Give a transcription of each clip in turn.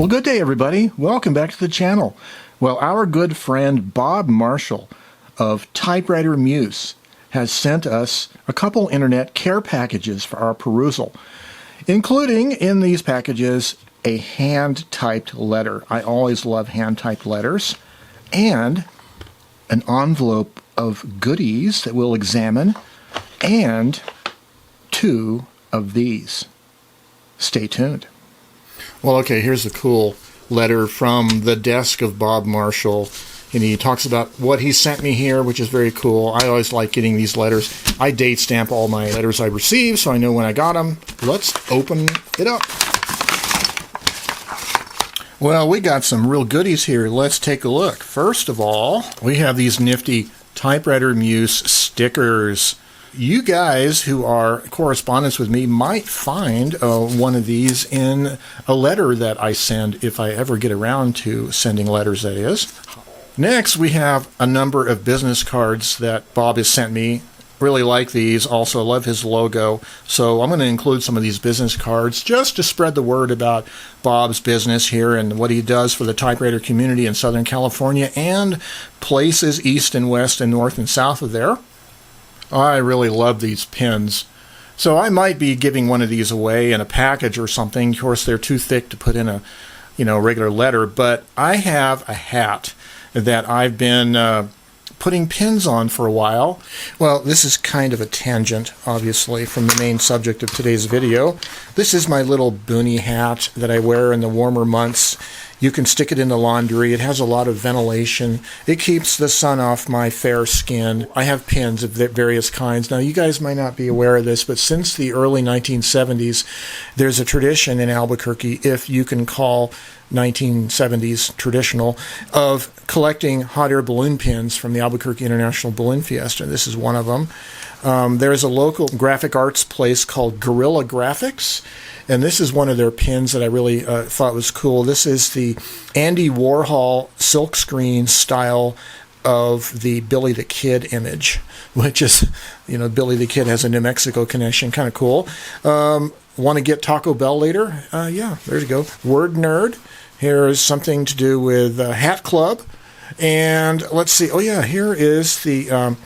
Well, good day, everybody. Welcome back to the channel. Well, our good friend Bob Marshall of Typewriter Muse has sent us a couple internet care packages for our perusal, including in these packages a hand-typed letter. I always love hand-typed letters, and an envelope of goodies that we'll examine, and two of these. Stay tuned. Well, okay, here's a cool letter from the desk of Bob Marshall, and he talks about what he sent me here, which is very cool. I always like getting these letters. I date stamp all my letters I receive, so I know when I got them. Let's open it up. Well, we got some real goodies here. Let's take a look. First of all, we have these nifty Typewriter Muse stickers. You guys who are correspondents with me might find one of these in a letter that I send, if I ever get around to sending letters, that is. Next, we have a number of business cards that Bob has sent me. Really like these. Also love his logo. So I'm going to include some of these business cards just to spread the word about Bob's business here and what he does for the typewriter community in Southern California and places east and west and north and south of there. I really love these pins. So I might be giving one of these away in a package or something. Of course, they're too thick to put in a, regular letter. But I have a hat that I've been putting pins on for a while. Well, this is kind of a tangent, obviously, from the main subject of today's video. This is my little boonie hat that I wear in the warmer months. You can stick it in the laundry. It has a lot of ventilation. It keeps the sun off my fair skin. I have pins of various kinds. Now, you guys might not be aware of this, but since the early 1970s, there's a tradition in Albuquerque, if you can call 1970s traditional, of collecting hot air balloon pins from the Albuquerque International Balloon Fiesta. This is one of them. There's a local graphic arts place called Guerrilla Graphics, and this is one of their pins that I really thought was cool. This is the Andy Warhol silkscreen style of the Billy the Kid image, which is, Billy the Kid has a New Mexico connection, kind of cool. Want to get Taco Bell later? Yeah, there you go. Word Nerd. Here's something to do with Hat Club. And let's see. Oh, yeah, here is the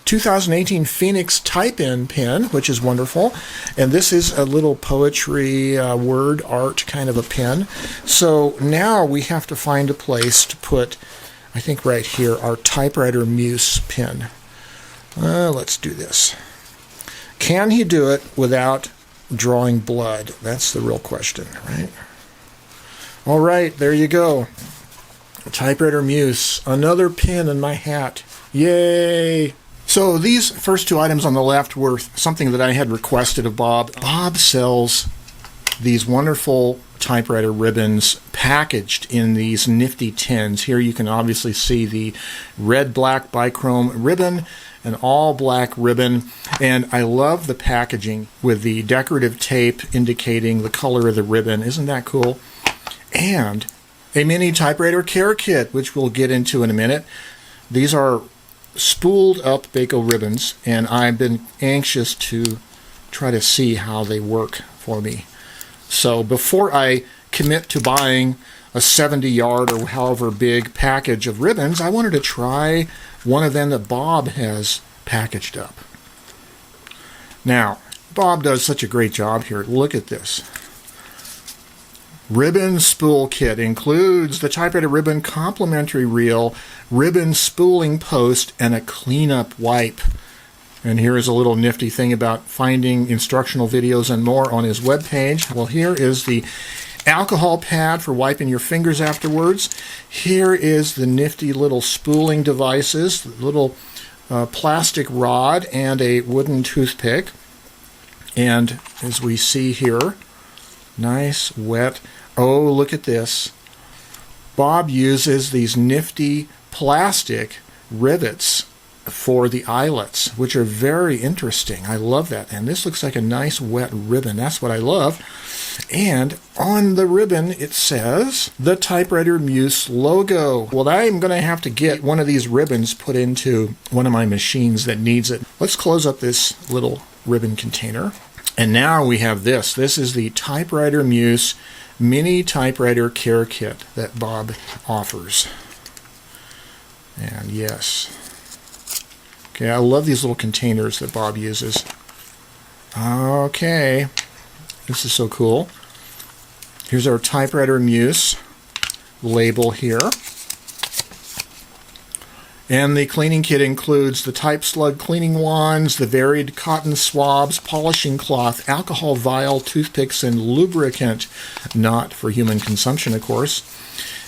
2018 Phoenix Type-In pen, which is wonderful. And this is a little poetry, word art kind of a pen. So now we have to find a place to put, I think right here, our Typewriter Muse pen. Let's do this. Can he do it without drawing blood? That's the real question, right? All right, there you go. Typewriter Muse, another pin in my hat. Yay! So these first two items on the left were something that I had requested of Bob. Bob sells these wonderful typewriter ribbons packaged in these nifty tins. Here you can obviously see the red-black bichrome ribbon, an all-black ribbon, and I love the packaging with the decorative tape indicating the color of the ribbon. Isn't that cool? And a mini typewriter care kit, which we'll get into in a minute. These are spooled up Baco ribbons, and I've been anxious to try to see how they work for me. So before I commit to buying a 70-yard or however big package of ribbons, I wanted to try one of them that Bob has packaged up. Now, Bob does such a great job here. Look at this. Ribbon spool kit includes the typewriter ribbon complimentary reel, ribbon spooling post, and a cleanup wipe. And here is a little nifty thing about finding instructional videos and more on his webpage. Well, here is the alcohol pad for wiping your fingers afterwards. Here is the nifty little spooling devices, the little plastic rod and a wooden toothpick. And as we see here, nice, wet. Oh, look at this. Bob uses these nifty plastic rivets for the eyelets, which are very interesting. I love that. And this looks like a nice wet ribbon. That's what I love. And on the ribbon, it says the Typewriter Muse logo. Well, I'm going to have to get one of these ribbons put into one of my machines that needs it. Let's close up this little ribbon container. And now we have this. This is the Typewriter Muse mini typewriter care kit that Bob offers. And yes. Okay, I love these little containers that Bob uses. Okay, this is so cool. Here's our Typewriter Muse label here. And the cleaning kit includes the Type Slug cleaning wands, the varied cotton swabs, polishing cloth, alcohol vial, toothpicks, and lubricant. Not for human consumption, of course.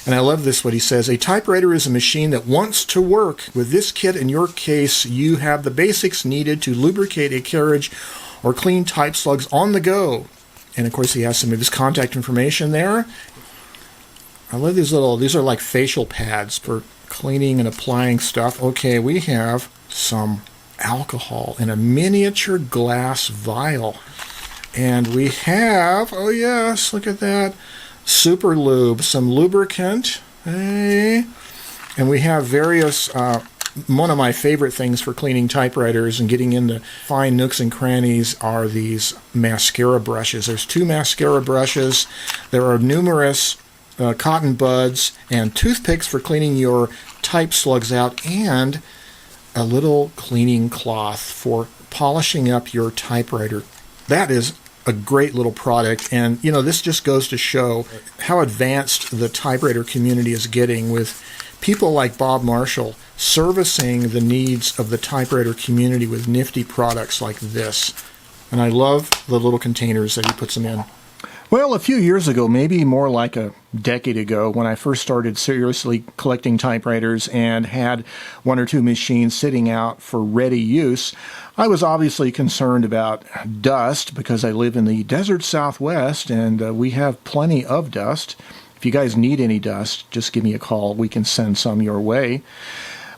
And I love this, what he says. A typewriter is a machine that wants to work. With this kit, in your case, you have the basics needed to lubricate a carriage or clean type slugs on the go. And, of course, he has some of his contact information there. I love these are like facial pads for cleaning and applying stuff. Okay, we have some alcohol in a miniature glass vial. And we have, oh yes, look at that, super lube, some lubricant. Hey. And we have various, one of my favorite things for cleaning typewriters and getting into fine nooks and crannies are these mascara brushes. There's 2 mascara brushes. There are numerous cotton buds and toothpicks for cleaning your type slugs out, and a little cleaning cloth for polishing up your typewriter. That is a great little product, and this just goes to show how advanced the typewriter community is getting, with people like Bob Marshall servicing the needs of the typewriter community with nifty products like this. And I love the little containers that he puts them in. Well, a few years ago, maybe more like a decade ago, when I first started seriously collecting typewriters and had 1 or 2 machines sitting out for ready use, I was obviously concerned about dust because I live in the desert Southwest and we have plenty of dust. If you guys need any dust, just give me a call. We can send some your way.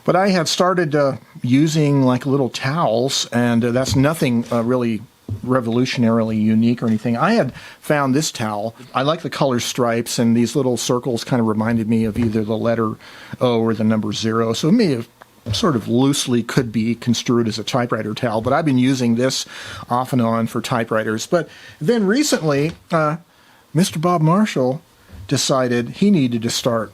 But I had started using like little towels, and that's nothing really revolutionarily unique or anything. I had found this towel. I like the color stripes, and these little circles kind of reminded me of either the letter O or the number 0. So it may have sort of loosely could be construed as a typewriter towel, but I've been using this off and on for typewriters. But then recently, Mr. Bob Marshall decided he needed to start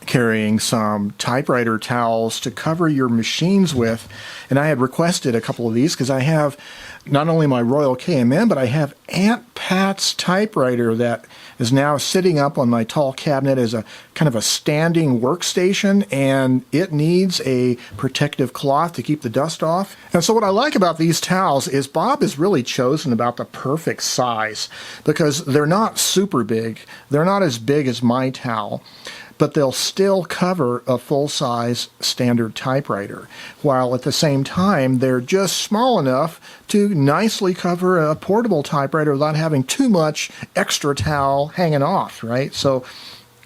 carrying some typewriter towels to cover your machines with, and I had requested a couple of these because I have not only my Royal KMM, but I have Aunt Pat's typewriter that is now sitting up on my tall cabinet as a kind of a standing workstation, and it needs a protective cloth to keep the dust off. And so what I like about these towels is Bob has really chosen about the perfect size, because they're not super big. They're not as big as my towel, but they'll still cover a full-size standard typewriter, while at the same time they're just small enough to nicely cover a portable typewriter without having too much extra towel hanging off, right? So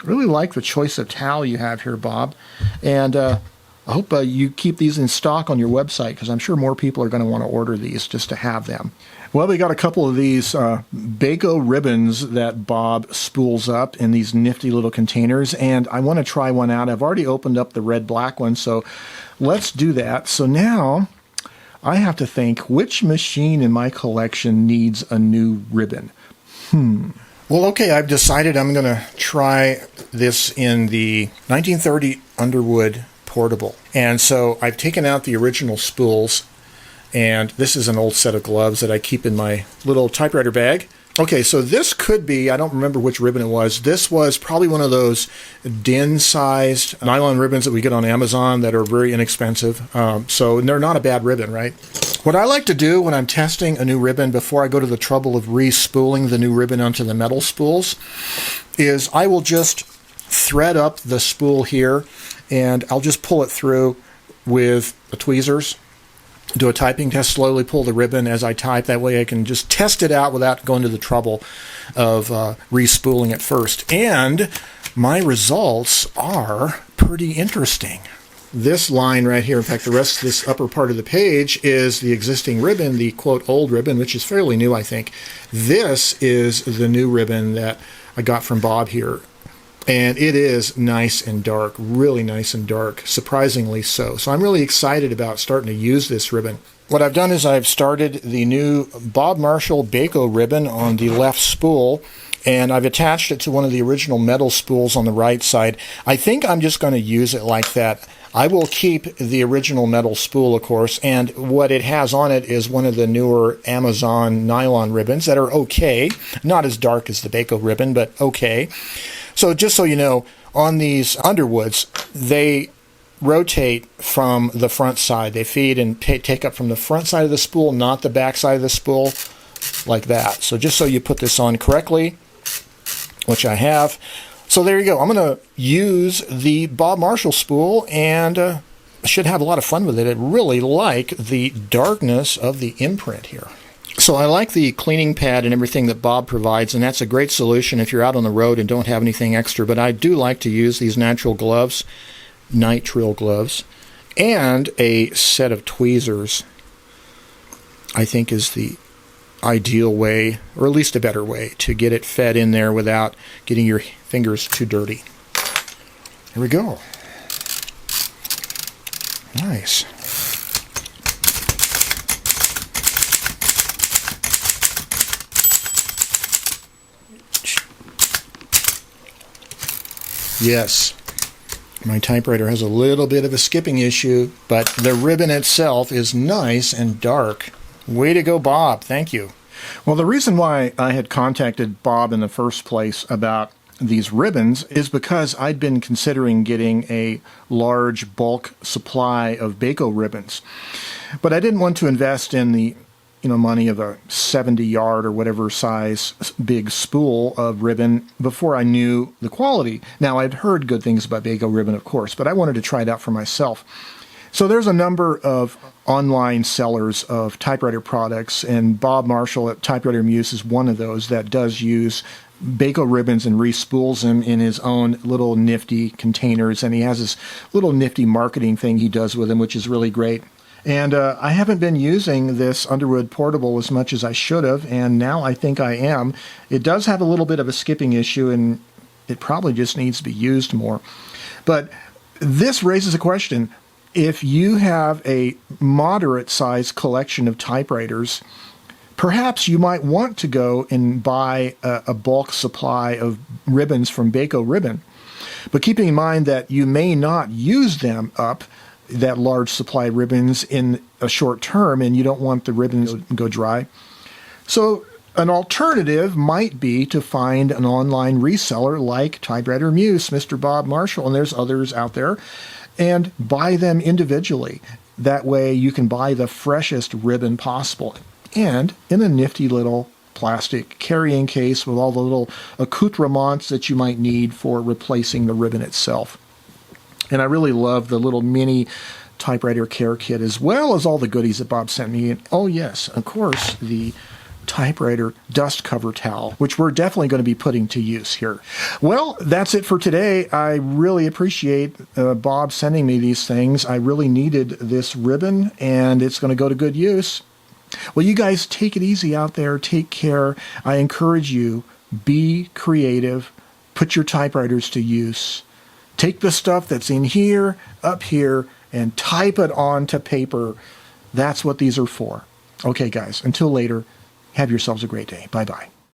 I really like the choice of towel you have here, Bob. And I hope you keep these in stock on your website, because I'm sure more people are going to want to order these just to have them. Well, we got a couple of these Bako ribbons that Bob spools up in these nifty little containers, and I want to try one out. I've already opened up the red-black one, so let's do that. So now I have to think, which machine in my collection needs a new ribbon? Well, okay, I've decided I'm going to try this in the 1930 Underwood Portable. And so I've taken out the original spools, and this is an old set of gloves that I keep in my little typewriter bag. Okay, so this could be, I don't remember which ribbon it was. This was probably one of those DIN-sized nylon ribbons that we get on Amazon that are very inexpensive. So they're not a bad ribbon, right? What I like to do when I'm testing a new ribbon before I go to the trouble of re-spooling the new ribbon onto the metal spools is I will just thread up the spool here, and I'll just pull it through with the tweezers. Do a typing test, slowly pull the ribbon as I type. That way I can just test it out without going to the trouble of re-spooling it first. And my results are pretty interesting. This line right here, in fact, the rest of this upper part of the page is the existing ribbon, the quote old ribbon, which is fairly new, I think. This is the new ribbon that I got from Bob here. And it is nice and dark, really nice and dark, surprisingly so. So I'm really excited about starting to use this ribbon. what I've done is I've started the new Bob Marshall Baco ribbon on the left spool, and I've attached it to one of the original metal spools on the right side. I think I'm just going to use it like that. I will keep the original metal spool, of course, and what it has on it is one of the newer Amazon nylon ribbons that are okay. Not as dark as the Baco ribbon, but okay. So just so you know, on these Underwoods, they rotate from the front side. They feed and take up from the front side of the spool, not the back side of the spool, like that. So just so you put this on correctly, which I have. So there you go. I'm going to use the Bob Marshall spool, and I should have a lot of fun with it. I really like the darkness of the imprint here. So I like the cleaning pad and everything that Bob provides, and that's a great solution if you're out on the road and don't have anything extra. But I do like to use these natural gloves, nitrile gloves, and a set of tweezers, I think is the ideal way, or at least a better way, to get it fed in there without getting your fingers too dirty. Here we go. Nice. Yes, my typewriter has a little bit of a skipping issue, but the ribbon itself is nice and dark. Way to go, Bob. Thank you. Well, the reason why I had contacted Bob in the first place about these ribbons is because I'd been considering getting a large bulk supply of Baco ribbons. But I didn't want to invest in the money of a 70-yard or whatever size big spool of ribbon before I knew the quality. Now, I'd heard good things about Baco ribbon, of course, but I wanted to try it out for myself. So there's a number of online sellers of typewriter products, and Bob Marshall at Typewriter Muse is one of those that does use Baco ribbons and respools them in his own little nifty containers, and he has this little nifty marketing thing he does with them, which is really great. And I haven't been using this Underwood portable as much as I should have, and now I think I am. It does have a little bit of a skipping issue, and it probably just needs to be used more. But this raises a question. If you have a moderate-sized collection of typewriters, perhaps you might want to go and buy a bulk supply of ribbons from Baco Ribbon. But keeping in mind that you may not use them up, that large supply of ribbons, in a short term, and you don't want the ribbons to go dry. So an alternative might be to find an online reseller like Typewriter Muse, Mr. Bob Marshall, and there's others out there, and buy them individually. That way you can buy the freshest ribbon possible, and in a nifty little plastic carrying case with all the little accoutrements that you might need for replacing the ribbon itself. And I really love the little mini typewriter care kit, as well as all the goodies that Bob sent me. And oh yes, of course, the typewriter dust cover towel, which we're definitely going to be putting to use here. Well, that's it for today. I really appreciate Bob sending me these things. I really needed this ribbon, and it's going to go to good use. Well, you guys take it easy out there. Take care. I encourage you, be creative. Put your typewriters to use. Take the stuff that's in here, up here, and type it onto paper. That's what these are for. Okay, guys, until later, have yourselves a great day. Bye-bye.